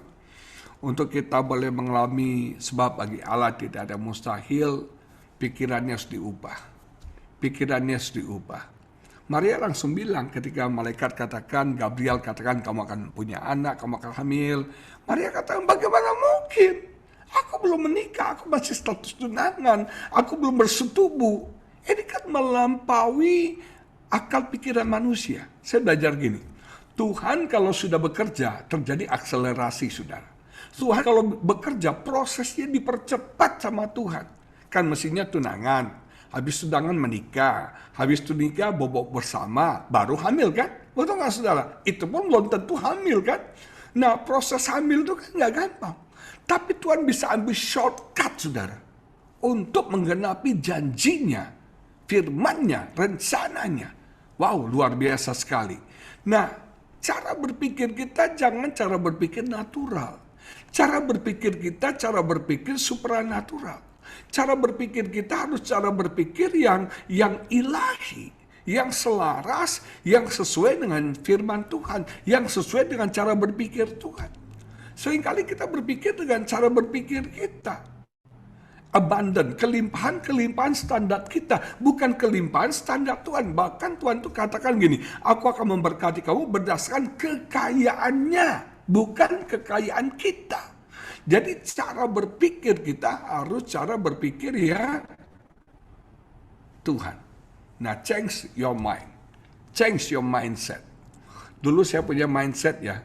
A: untuk kita boleh mengalami, sebab bagi Allah tidak ada mustahil, pikirannya harus diubah. Pikirannya harus diubah. Maria langsung bilang ketika malaikat katakan, Gabriel katakan kamu akan punya anak, kamu akan hamil. Maria katakan bagaimana mungkin? Aku belum menikah, aku masih status tunangan, aku belum bersetubuh. Ini kan melampaui akal pikiran manusia. Saya belajar gini, Tuhan kalau sudah bekerja, terjadi akselerasi saudara. Tuhan kalau bekerja, prosesnya dipercepat sama Tuhan. Kan mestinya tunangan, habis tunangan menikah, habis itu nikah bobok bersama, baru hamil kan? Betul nggak saudara? Itu pun belum tentu hamil kan? Nah proses hamil itu kan nggak gampang. Tapi Tuhan bisa ambil shortcut, saudara. untuk menggenapi janjinya, firman-Nya, rencananya. Wow, luar biasa sekali. Nah, cara berpikir kita jangan cara berpikir natural. Cara berpikir kita, cara berpikir supranatural. Cara berpikir kita harus cara berpikir yang ilahi, yang selaras, yang sesuai dengan firman Tuhan, yang sesuai dengan cara berpikir Tuhan. Seringkali kita berpikir dengan cara berpikir kita. Abundant, kelimpahan standar kita, bukan kelimpahan standar Tuhan. Bahkan Tuhan itu katakan gini, aku akan memberkati kamu berdasarkan kekayaannya, bukan kekayaan kita. Jadi cara berpikir kita harus cara berpikir ya Tuhan. Nah, change your mind, change your mindset. Dulu saya punya mindset ya,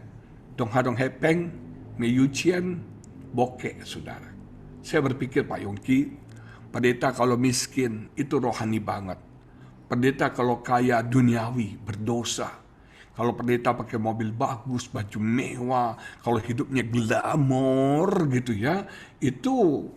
A: dong hadong hepeng, meyucian, bokeh, saudara. Saya berpikir Pak Yongki, pendeta kalau miskin itu rohani banget. Pendeta kalau kaya duniawi, berdosa. Kalau pendeta pakai mobil bagus, baju mewah, kalau hidupnya glamor gitu ya, itu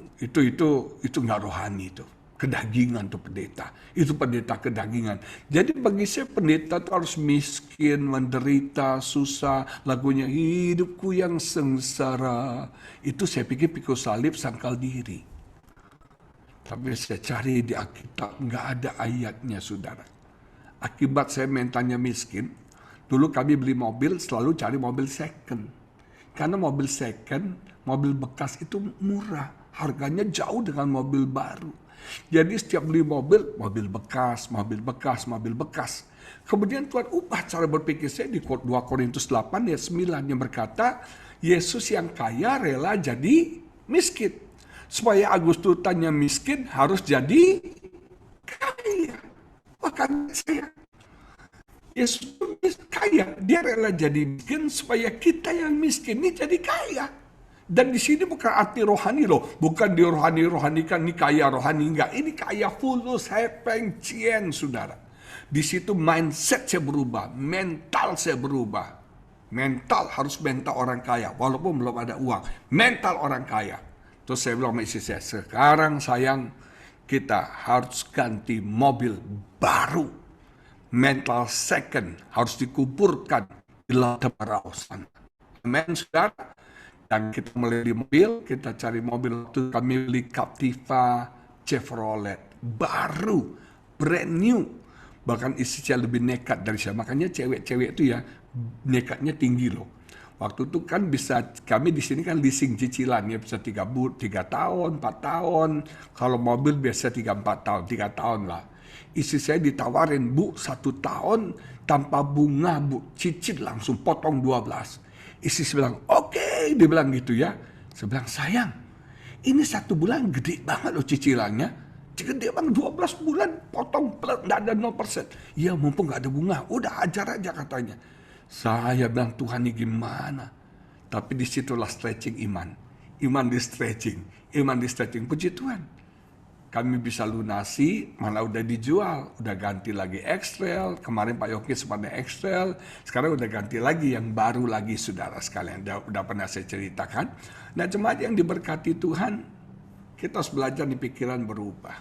A: nggak rohani itu. Kedagingan tuh pendeta. Itu pendeta kedagingan. Jadi bagi saya pendeta tuh harus miskin, menderita, susah. Lagunya hidupku yang sengsara. Itu saya pikir salib sangkal diri. Tapi saya cari di Alkitab nggak ada ayatnya, saudara. Akibat saya mentalnya miskin, dulu kami beli mobil selalu cari mobil second. Karena mobil second, mobil bekas itu murah. Harganya jauh dengan mobil baru. Jadi setiap beli mobil bekas, mobil bekas, mobil bekas. Kemudian Tuhan ubah cara berpikir saya di 2 Korintus 8 ayat 9 yang berkata, Yesus yang kaya rela jadi miskin. Supaya Agustutannya miskin harus jadi kaya. Bahkan saya, Yesus kaya, dia rela jadi miskin supaya kita yang miskin ini jadi kaya. Dan di sini bukan arti rohani loh, bukan dirohani-rohanikan, ini kaya rohani, enggak. Ini kaya fulus, hepeng, cien, saudara. Di situ mindset saya berubah, mental saya berubah. Mental harus mental orang kaya, walaupun belum ada uang. Mental orang kaya. Terus saya bilang sama istri saya, sekarang sayang, kita harus ganti mobil baru. Mental second harus dikuburkan di lautan sana. Amen, saudara. Dan kita mulai di mobil, kita cari mobil itu kami beli Captiva Chevrolet baru, brand new. Bahkan istri saya lebih nekat dari saya. Makanya cewek-cewek itu ya nekatnya tinggi loh. Waktu itu kan bisa, kami di sini kan leasing cicilan ya, bisa 3 tahun, 4 tahun. Kalau mobil biasa 3-4 tahun, 3 tahun lah. Istri saya ditawarin, Bu, 1 tahun tanpa bunga, Bu, cicil langsung potong 12. Istri saya bilang, oke, dia bilang gitu ya. Saya bilang, sayang, ini 1 bulan gede banget loh cicilannya. Gede bang, 12 bulan potong, nggak ada 0%. Ya mumpung nggak ada bunga, udah ajar aja katanya. Saya bilang, Tuhan ini gimana? Tapi disitulah stretching iman. Iman di stretching, puji Tuhan. Kami bisa lunasi, mana udah dijual, udah ganti lagi X-Trail. Kemarin Pak Yoki sempat X-Trail, sekarang udah ganti lagi yang baru lagi, saudara sekalian. Udah pernah saya ceritakan. Nah, jemaat yang diberkati Tuhan, kita harus belajar di pikiran berubah.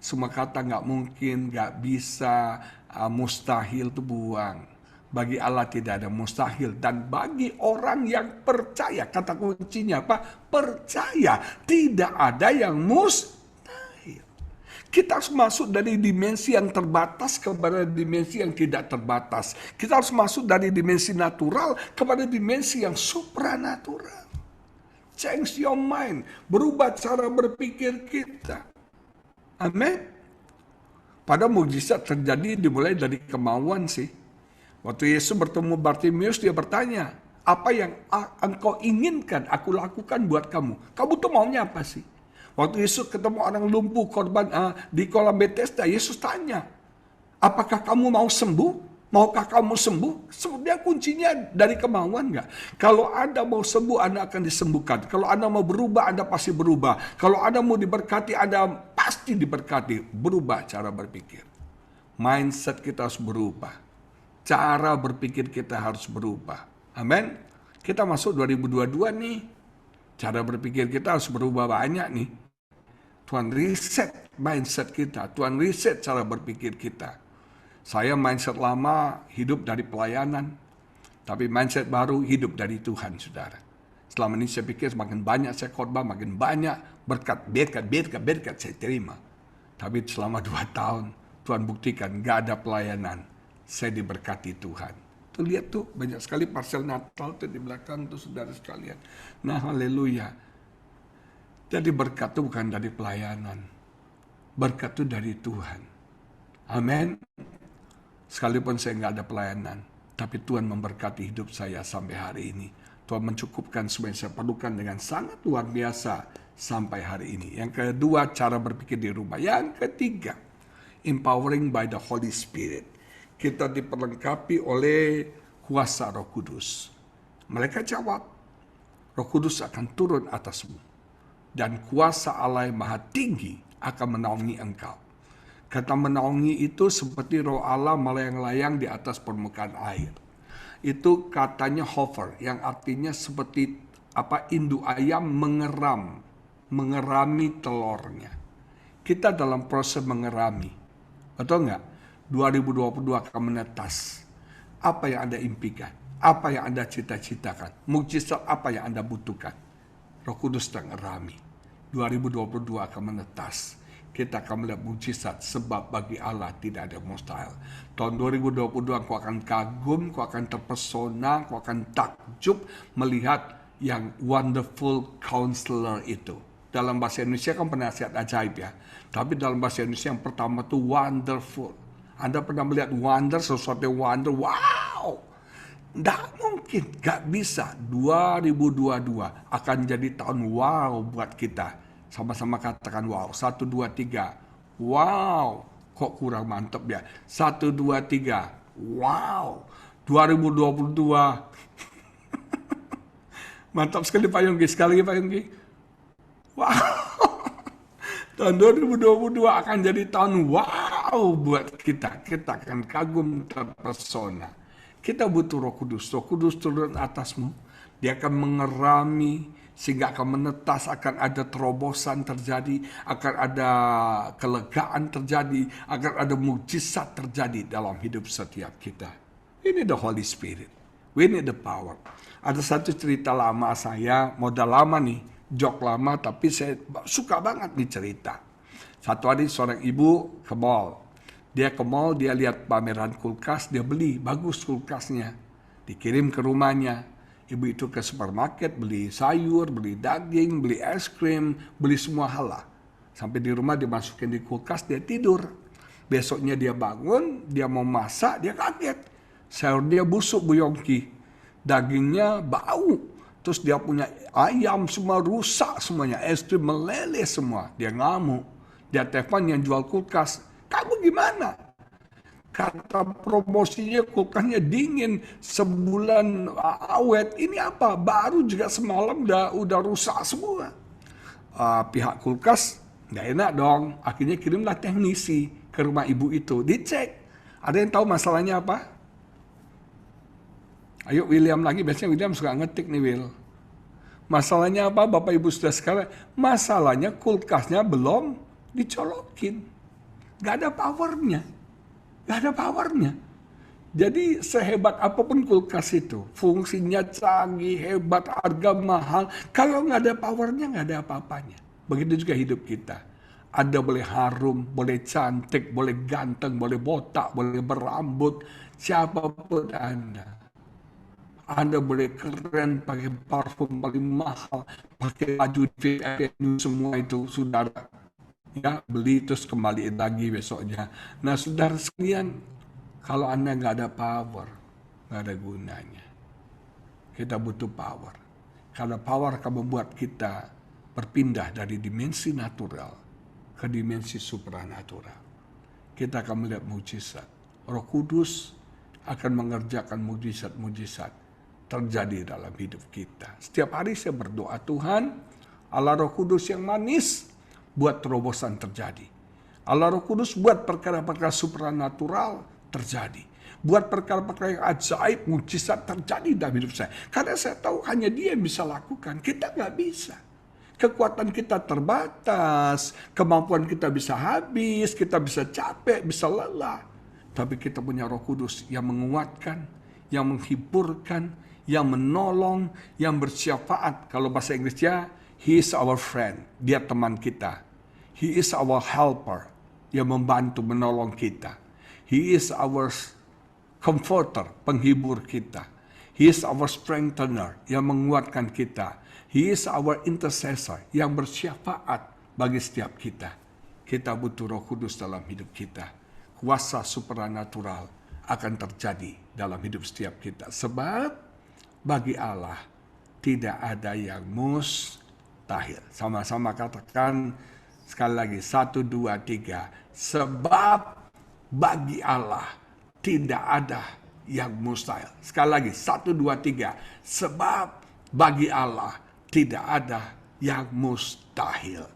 A: Semua kata nggak mungkin, nggak bisa, mustahil itu buang. Bagi Allah tidak ada mustahil. Dan bagi orang yang percaya, kata kuncinya apa? Percaya, tidak ada yang mustahil. Kita harus masuk dari dimensi yang terbatas kepada dimensi yang tidak terbatas. Kita harus masuk dari dimensi natural kepada dimensi yang supranatural. Change your mind. Berubah cara berpikir kita. Amin. Pada mukjizat terjadi dimulai dari kemauan sih. Waktu Yesus bertemu Bartimius, dia bertanya, apa yang engkau inginkan aku lakukan buat kamu? Kamu tuh maunya apa sih? Waktu Yesus ketemu orang lumpuh korban di kolam Bethesda, Yesus tanya, apakah kamu mau sembuh? Maukah kamu sembuh? Sebenarnya kuncinya dari kemauan nggak? Kalau Anda mau sembuh, Anda akan disembuhkan. Kalau Anda mau berubah, Anda pasti berubah. Kalau Anda mau diberkati, Anda pasti diberkati. Berubah cara berpikir. Mindset kita harus berubah. Cara berpikir kita harus berubah. Amin. Kita masuk 2022 nih. Cara berpikir kita harus berubah banyak nih. Tuhan reset mindset kita. Tuhan reset cara berpikir kita. Saya mindset lama hidup dari pelayanan. Tapi mindset baru hidup dari Tuhan, saudara. Selama ini saya pikir semakin banyak saya khotbah, makin banyak berkat saya terima. Tapi selama 2 tahun, Tuhan buktikan gak ada pelayanan. Saya diberkati Tuhan. Tuh lihat tuh, banyak sekali parsel Natal tuh di belakang tuh saudara sekalian. Nah, haleluya. Jadi berkat itu bukan dari pelayanan. Berkat itu dari Tuhan. Amin. Sekalipun saya nggak ada pelayanan, tapi Tuhan memberkati hidup saya sampai hari ini. Tuhan mencukupkan semua yang saya perlukan dengan sangat luar biasa sampai hari ini. Yang kedua, cara berpikir di rumah. Yang ketiga, empowering by the Holy Spirit. Kita diperlengkapi oleh kuasa Roh Kudus. Mereka jawab, Roh Kudus akan turun atasmu. Dan kuasa Allah yang Maha Tinggi akan menaungi engkau. Kata menaungi itu seperti Roh Allah melayang-layang di atas permukaan air. Itu katanya hover, yang artinya seperti induk ayam mengerami telurnya. Kita dalam proses mengerami, betul nggak? 2022 akan menetas. Apa yang Anda impikan? Apa yang Anda cita-citakan? Mukjizat apa yang Anda butuhkan? Roh Kudus sedang ngerami. 2022 akan menetas. Kita akan melihat mukjizat, sebab bagi Allah tidak ada mustahil. Tahun 2022 kau akan kagum, kau akan terpesona, kau akan takjub melihat yang wonderful counselor itu. Dalam bahasa Indonesia kan penasihat ajaib ya. Tapi dalam bahasa Indonesia yang pertama itu wonderful. Anda pernah melihat wonder, sesuatu yang wonder, wow. Nggak mungkin, nggak bisa. 2022 akan jadi tahun wow buat kita. Sama-sama katakan wow. 1, 2, 3. Wow. Kok kurang mantap ya. 1, 2, 3. Wow. 2022. Mantap sekali Pak Yonggi. Sekali lagi Pak Yonggi. Wow. Tahun 2022 akan jadi tahun wow buat kita. Kita akan kagum, terpesona. Kita butuh Roh Kudus. Roh Kudus turun atasmu. Dia akan mengerami, sehingga akan menetas, akan ada terobosan terjadi, akan ada kelegaan terjadi, akan ada mukjizat terjadi dalam hidup setiap kita. Ini the Holy Spirit. We need the power. Ada satu cerita lama saya, modal lama nih, jok lama, tapi saya suka banget nih cerita. Satu hari seorang ibu ke mall. Dia ke mall, dia lihat pameran kulkas, dia beli, bagus kulkasnya. Dikirim ke rumahnya. Ibu itu ke supermarket, beli sayur, beli daging, beli es krim, beli semua hal lah. Sampai di rumah dia masukin di kulkas, dia tidur. Besoknya dia bangun, dia mau masak, dia kaget. Sayur dia busuk Bu Yongki. Dagingnya bau. Terus dia punya ayam semua rusak semuanya. Es krim meleleh semua. Dia ngamuk. Dia telepon yang jual kulkas. Kamu gimana? Kata promosinya kulkasnya dingin, sebulan awet. Ini apa? Baru juga semalam udah rusak semua. Pihak kulkas nggak enak dong. Akhirnya kirimlah teknisi ke rumah ibu itu. Dicek. Ada yang tahu masalahnya apa? Ayo William lagi. Biasanya William suka ngetik nih Will. Masalahnya apa Bapak Ibu sudah sekalian? Masalahnya kulkasnya belum dicolokin. Gak ada powernya. Gak ada powernya. Jadi sehebat apapun kulkas itu, fungsinya canggih, hebat, harga mahal, kalau nggak ada powernya nggak ada apa-apanya. Begitu juga hidup kita. Anda boleh harum, boleh cantik, boleh ganteng, boleh botak, boleh berambut, siapapun Anda. Anda boleh keren, pakai parfum paling mahal, pakai baju VIP semua itu, saudara. Ya, beli terus kembaliin lagi besoknya. Nah, saudara sekalian, kalau Anda nggak ada power, nggak ada gunanya. Kita butuh power. Karena power akan membuat kita berpindah dari dimensi natural ke dimensi supranatural. Kita akan melihat mujizat. Roh Kudus akan mengerjakan mujizat-mujizat terjadi dalam hidup kita. Setiap hari saya berdoa, Tuhan, Allah Roh Kudus yang manis, buat terobosan terjadi. Allah Roh Kudus buat perkara-perkara supranatural terjadi. Buat perkara-perkara yang ajaib, mujizat terjadi dalam hidup saya. Karena saya tahu hanya Dia yang bisa lakukan. Kita nggak bisa. Kekuatan kita terbatas, kemampuan kita bisa habis, kita bisa capek, bisa lelah. Tapi kita punya Roh Kudus yang menguatkan, yang menghiburkan, yang menolong, yang bersyafaat. Kalau bahasa Inggrisnya, He is our friend, Dia teman kita. He is our helper, yang membantu menolong kita. He is our comforter, penghibur kita. He is our strengthener, yang menguatkan kita. He is our intercessor, yang bersyafaat bagi setiap kita. Kita butuh Roh Kudus dalam hidup kita. Kuasa supranatural akan terjadi dalam hidup setiap kita. Sebab bagi Allah tidak ada yang mustahil. Sama-sama katakan sekali lagi, 1, 2, 3. Sebab bagi Allah tidak ada yang mustahil. Sekali lagi, 1, 2, 3. Sebab bagi Allah tidak ada yang mustahil.